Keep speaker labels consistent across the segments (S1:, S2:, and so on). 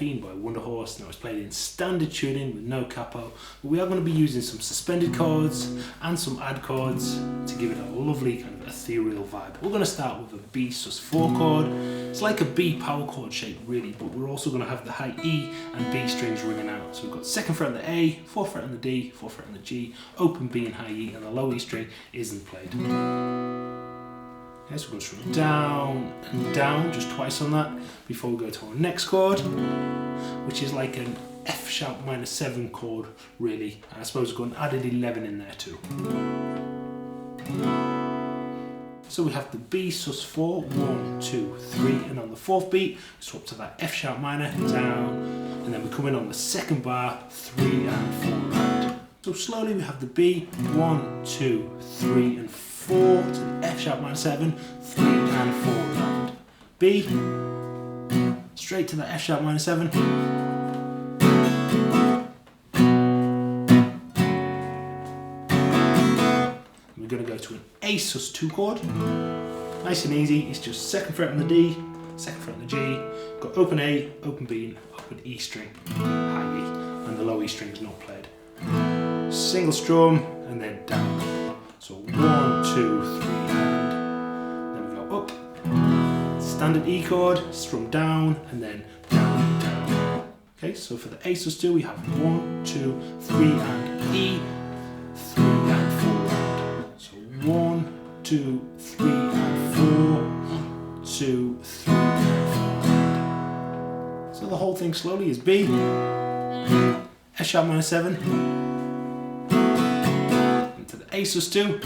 S1: Morphine by Wunderhorse. Now it's played in standard tuning with no capo, but we are going to be using some suspended chords and some add chords to give it a lovely kind of ethereal vibe. We're going to start with a B sus4 chord. It's like a B power chord shape really, but we're also going to have the high E and B strings ringing out. So we've got 2nd fret on the A, 4th fret on the D, 4th fret on the G, open B and high E, and the low E string isn't played. Okay, so we're going to strum down and down just twice on that before we go to our next chord, which is like an F sharp minor 7 chord really, and I suppose we've got an added 11 in there too. So we have the B sus4, 1, 2, 3, and on the 4th beat we swap to that F sharp minor, down, and then we come in on the 2nd bar, 3 and 4 round. So slowly we have the B, 1, 2, 3 and 4 to the F sharp minor 7, 3 and 4 round. B, straight to the F sharp minor 7. We're going to go to an A sus2 chord. Nice and easy, it's just 2nd fret on the D, 2nd fret on the G, got open A, open B, and open E string, high E, and the low E string is not played. Single strum, and then down. So 1, 2, 3, and then we go up. Standard E chord, strum down, and then down, down. Okay, so for the A sus2 we have 1, 2, 3, and E, 3 and 4 round. So 1, 2, 3, and 4, 2, 3, and 4. So the whole thing slowly is B, F sharp minor 7, into the A sus2,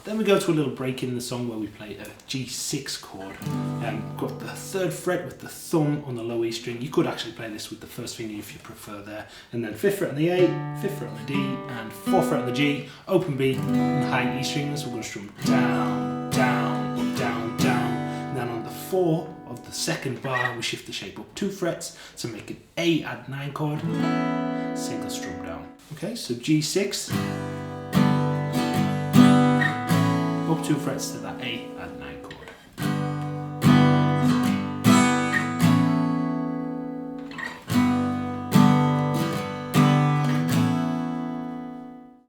S1: Then we go to a little break in the song where we play a G6 chord. Got the 3rd fret with the thumb on the low E string. You could actually play this with the 1st finger if you prefer there. And then 5th fret on the A, 5th fret on the D, and 4th fret on the G, open B, and high E strings. We're going to strum down, down, up, down, down. And then on the 4 of the 2nd bar, we shift the shape up 2 frets to make an A add 9 chord. Single strum down. Okay, so G6. Up 2 frets to that A